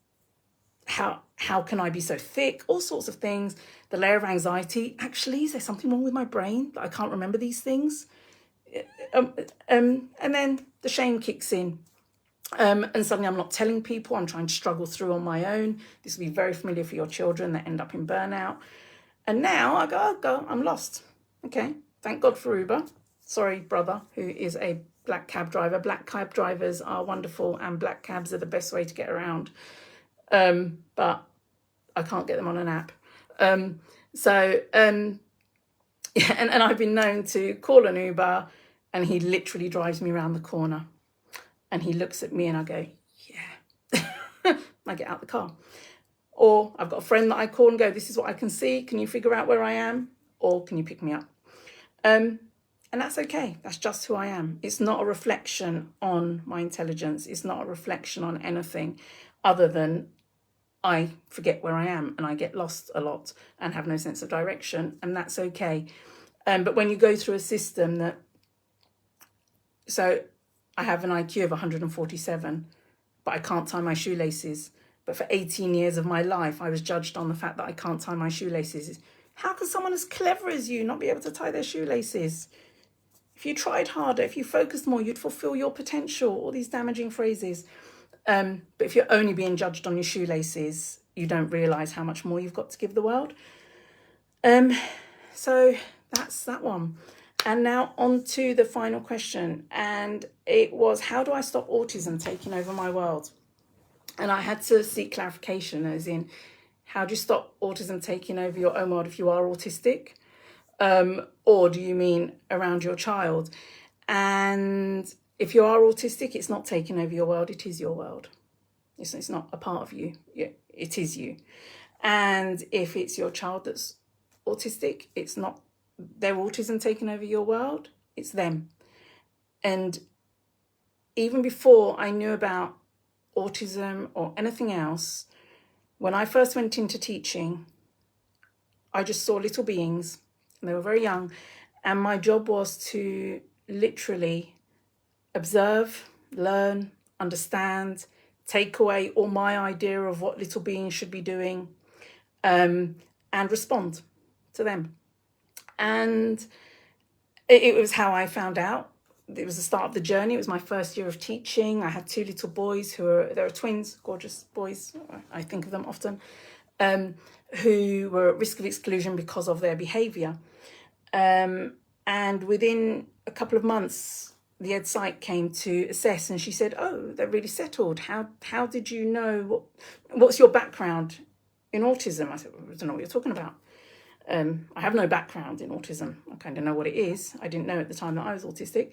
how can I be so thick? All sorts of things. The layer of anxiety. Actually, is there something wrong with my brain that I can't remember these things? And then the shame kicks in. And suddenly I'm not telling people, I'm trying to struggle through on my own. This will be very familiar for your children that end up in burnout. And now I go, I'm lost. Okay, thank God for Uber. Sorry, brother, who is a black cab driver. Black cab drivers are wonderful and black cabs are the best way to get around. But I can't get them on an app. Yeah, and I've been known to call an Uber and he literally drives me around the corner. And he looks at me and I go, yeah. I get out the car. Or I've got a friend that I call and go, this is what I can see. Can you figure out where I am? Or can you pick me up? And that's okay. That's just who I am. It's not a reflection on my intelligence. It's not a reflection on anything other than I forget where I am and I get lost a lot and have no sense of direction. And that's okay. But when you go through a system that, so I have an IQ of 147, but I can't tie my shoelaces. But for 18 years of my life, I was judged on the fact that I can't tie my shoelaces. How can someone as clever as you not be able to tie their shoelaces? If you tried harder, if you focused more, you'd fulfill your potential. All these damaging phrases. But if you're only being judged on your shoelaces, you don't realise how much more you've got to give the world. So that's that one. And now on to the final question. And it was, how do I stop autism taking over my world? And I had to seek clarification, as in, how do you stop autism taking over your own world if you are autistic? Or do you mean around your child? And if you are autistic, it's not taking over your world, it is your world. It's not a part of you, it is you. And if it's your child that's autistic, it's not their autism taking over your world, it's them. And even before I knew about autism or anything else, when I first went into teaching, I just saw little beings, and they were very young, and my job was to literally observe, learn, understand, take away all my idea of what little beings should be doing, and respond to them. And it was how I found out. It was the start of the journey. It was my first year of teaching. I had two little boys they're twins, gorgeous boys, I think of them often, who were at risk of exclusion because of their behaviour. And within a couple of months, the Ed Psych came to assess, and she said, oh, they're really settled. How did you know? What's your background in autism? I said, well, I don't know what you're talking about. I have no background in autism. I kind of know what it is. I didn't know at the time that I was autistic.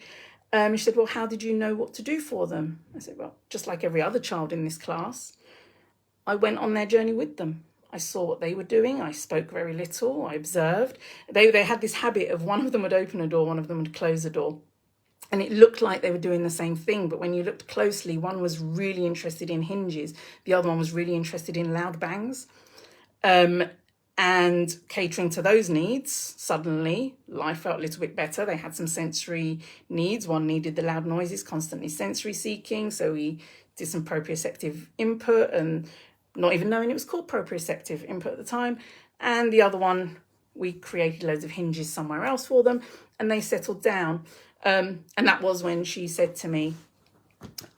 She said, well, how did you know what to do for them? I said, well, just like every other child in this class, I went on their journey with them. I saw what they were doing. I spoke very little. I observed. They had this habit of one of them would open a door, one of them would close a door. And it looked like they were doing the same thing. But when you looked closely, one was really interested in hinges. The other one was really interested in loud bangs. And catering to those needs, suddenly life felt a little bit better. They had some sensory needs. One needed the loud noises, constantly sensory seeking. So we did some proprioceptive input, and not even knowing it was called proprioceptive input at the time. And the other one, we created loads of hinges somewhere else for them, and they settled down. And that was when she said to me,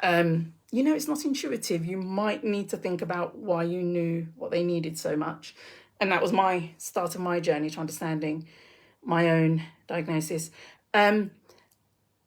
it's not intuitive. You might need to think about why you knew what they needed so much. And that was my start of my journey to understanding my own diagnosis. And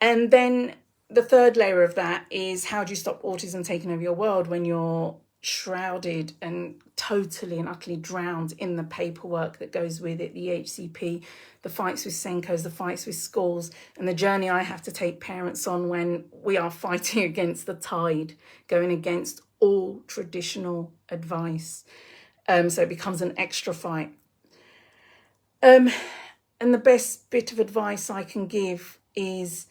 then the third layer of that is, how do you stop autism taking over your world when you're shrouded and totally and utterly drowned in the paperwork that goes with it, the HCP, the fights with Senkos, the fights with schools, and the journey I have to take parents on when we are fighting against the tide, going against all traditional advice. So it becomes an extra fight. And the best bit of advice I can give is,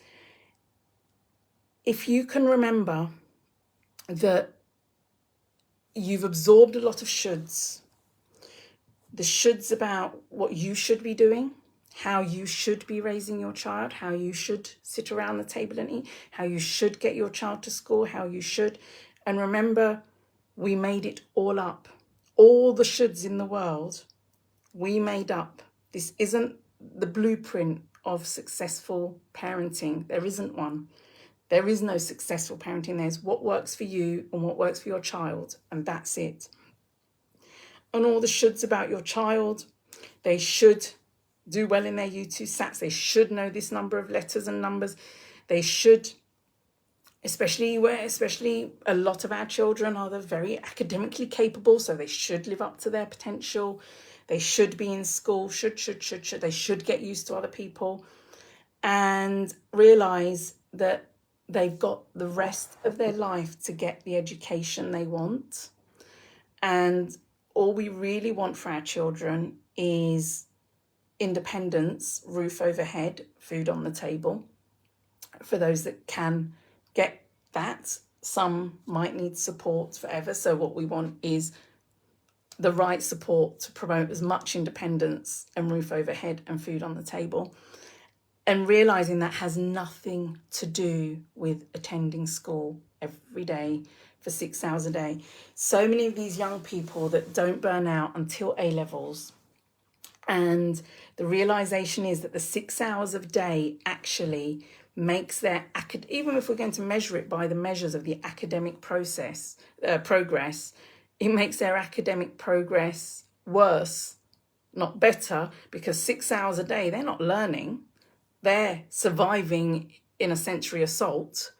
if you can remember that you've absorbed a lot of shoulds, the shoulds about what you should be doing, how you should be raising your child, how you should sit around the table and eat, how you should get your child to school, how you should. And remember, we made it all up. All the shoulds in the world, we made up. This isn't the blueprint of successful parenting. There isn't one. There is no successful parenting. There's what works for you and what works for your child, and that's it. And all the shoulds about your child, they should do well in their U2 SATs. They should know this number of letters and numbers. They should, especially a lot of our children are very academically capable, so they should live up to their potential. They should be in school, should. They should get used to other people and realize that they've got the rest of their life to get the education they want. And all we really want for our children is independence, roof overhead, food on the table. For those that can get that, some might need support forever. So what we want is the right support to promote as much independence and roof overhead and food on the table. And realizing that has nothing to do with attending school every day for 6 hours a day. So many of these young people that don't burn out until A-levels. And the realization is that the 6 hours of day actually makes their, even if we're going to measure it by the measures of the academic progress, it makes their academic progress worse, not better, because 6 hours a day, they're not learning. They're surviving in a sensory assault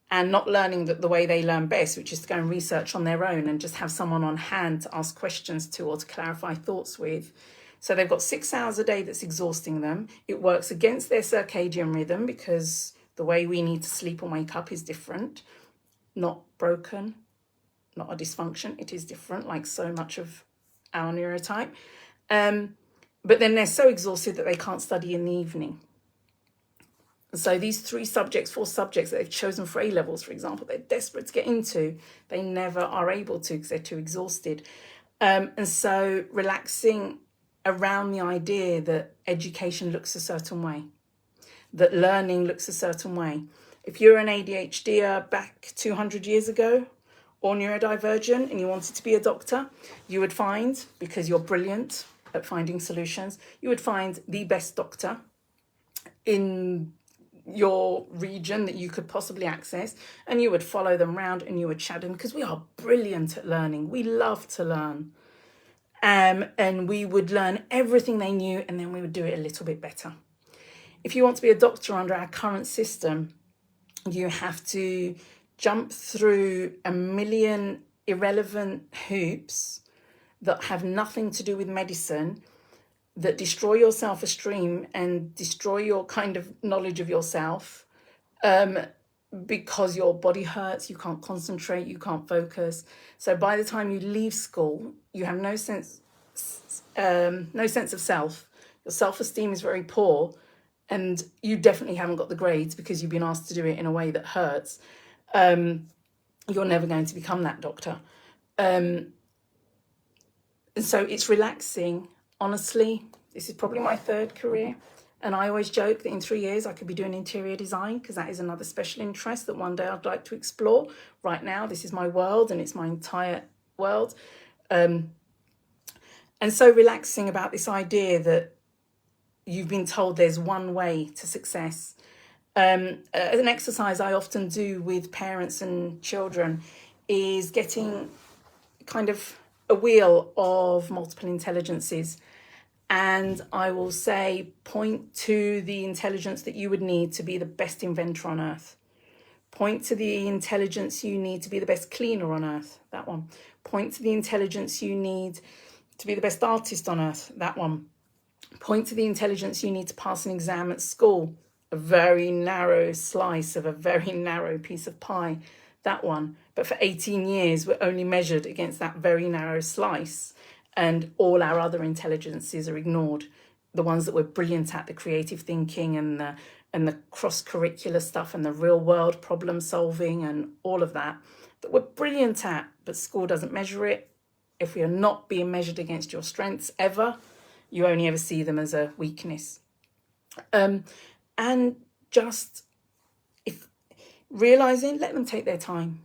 and not learning the way they learn best, which is to go and research on their own and just have someone on hand to ask questions to or to clarify thoughts with. So they've got 6 hours a day that's exhausting them. It works against their circadian rhythm because the way we need to sleep and wake up is different, not broken, not a dysfunction. It is different, like so much of our neurotype. But then they're so exhausted that they can't study in the evening. So these 4 subjects that they've chosen for A-levels, for example, they're desperate to get into, they never are able to because they're too exhausted. And so relaxing around the idea that education looks a certain way, that learning looks a certain way. If you're an ADHDer back 200 years ago or neurodivergent and you wanted to be a doctor, you would find, because you're brilliant at finding solutions, you would find the best doctor in your region that you could possibly access, and you would follow them around and you would chat them, because we are brilliant at learning. We love to learn. And we would learn everything they knew, and then we would do it a little bit better. If you want to be a doctor under our current system, you have to jump through a million irrelevant hoops that have nothing to do with medicine, that destroy your self-esteem and destroy your kind of knowledge of yourself, because your body hurts, you can't concentrate, you can't focus. So by the time you leave school, you have no sense of self. Your self-esteem is very poor, and you definitely haven't got the grades because you've been asked to do it in a way that hurts. You're never going to become that doctor. And so it's relaxing. Honestly, this is probably my 3rd career. And I always joke that in 3 years I could be doing interior design, because that is another special interest that one day I'd like to explore. Right now, this is my world and it's my entire world. And so relaxing about this idea that you've been told there's one way to success. An exercise I often do with parents and children is getting kind of a wheel of multiple intelligences. And I will say, point to the intelligence that you would need to be the best inventor on earth. Point to the intelligence you need to be the best cleaner on earth. That one. Point to the intelligence you need to be the best artist on earth. That one. Point to the intelligence you need to pass an exam at school. A very narrow slice of a very narrow piece of pie. That one. But for 18 years, we're only measured against that very narrow slice. And all our other intelligences are ignored. The ones that we're brilliant at, the creative thinking and the cross-curricular stuff and the real-world problem solving and all of that we're brilliant at, but school doesn't measure it. If we are not being measured against your strengths ever, you only ever see them as a weakness. And just if realizing, let them take their time.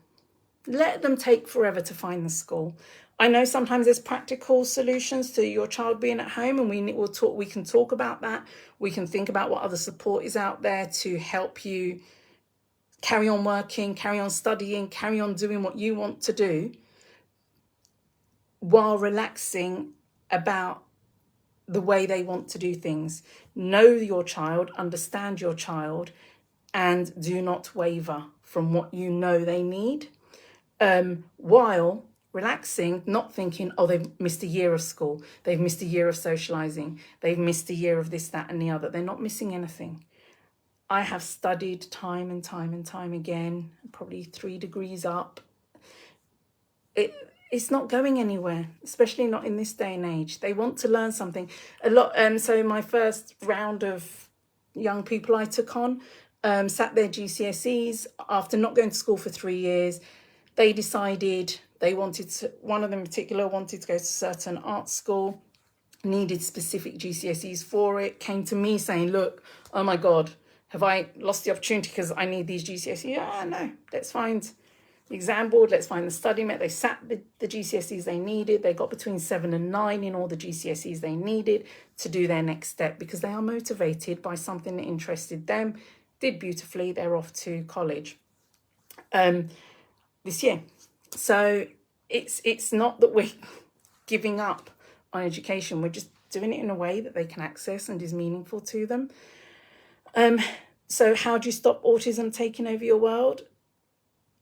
Let them take forever to find the school. I know sometimes there's practical solutions to your child being at home, and we can talk about that. We can think about what other support is out there to help you carry on working, carry on studying, carry on doing what you want to do while relaxing about the way they want to do things. Know your child, understand your child, and do not waver from what you know they need, while relaxing, not thinking, oh, they've missed a year of school, they've missed a year of socializing, they've missed a year of this, that, and the other. They're not missing anything. I have studied time and time and time again, probably 3 degrees up. It's not going anywhere, especially not in this day and age. They want to learn something a lot. So my first round of young people I took on sat their GCSEs after not going to school for 3 years. They decided they wanted to, one of them in particular wanted to go to a certain art school, needed specific GCSEs for it, came to me saying, look, oh my God, have I lost the opportunity because I need these GCSEs? Yeah, no, let's find the exam board, let's find the study mate. They sat the GCSEs they needed. They got between 7 and 9 in all the GCSEs they needed to do their next step because they are motivated by something that interested them, did beautifully, they're off to college this year. So it's not that we're giving up on education, we're just doing it in a way that they can access and is meaningful to them. So how do you stop autism taking over your world?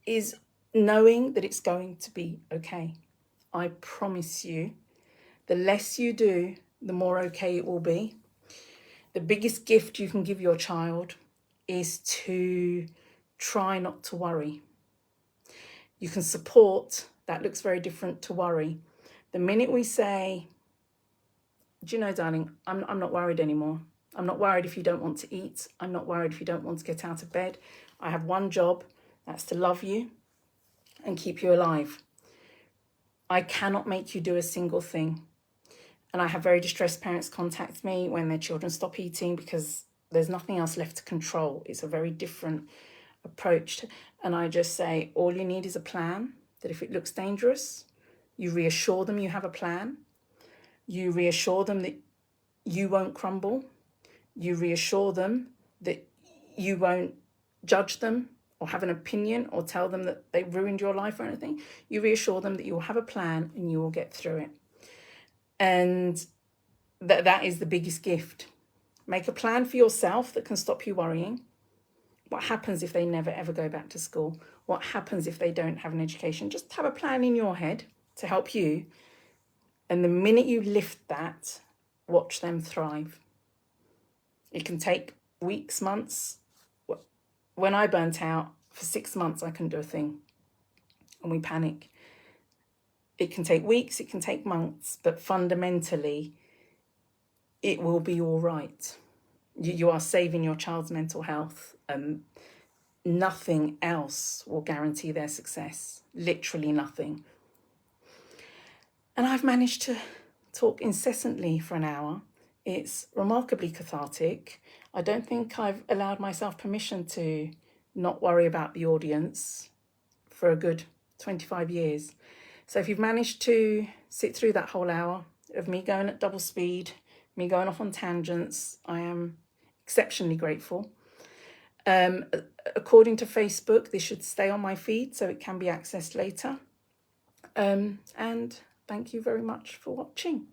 Is knowing that it's going to be okay. I promise you, the less you do, the more okay it will be. The biggest gift you can give your child is to try not to worry. You can support, that looks very different to worry. The minute we say, do you know, darling, I'm not worried anymore. I'm not worried if you don't want to eat. I'm not worried if you don't want to get out of bed. I have one job, that's to love you and keep you alive. I cannot make you do a single thing. And I have very distressed parents contact me when their children stop eating because there's nothing else left to control. It's a very different approach. And I just say, all you need is a plan, that if it looks dangerous, you reassure them you have a plan. You reassure them that you won't crumble. You reassure them that you won't judge them or have an opinion or tell them that they ruined your life or anything. You reassure them that you will have a plan and you will get through it. And that is the biggest gift. Make a plan for yourself that can stop you worrying. What happens if they never ever go back to school? What happens if they don't have an education? Just have a plan in your head to help you. And the minute you lift that, watch them thrive. It can take weeks, months. When I burnt out, for 6 months, I couldn't do a thing. And we panic. It can take weeks, it can take months, but fundamentally, it will be all right. You are saving your child's mental health. Nothing else will guarantee their success. Literally nothing. And I've managed to talk incessantly for an hour. It's remarkably cathartic. I don't think I've allowed myself permission to not worry about the audience for a good 25 years. So if you've managed to sit through that whole hour of me going at double speed, me going off on tangents, I am exceptionally grateful. According to Facebook, this should stay on my feed so it can be accessed later. And thank you very much for watching.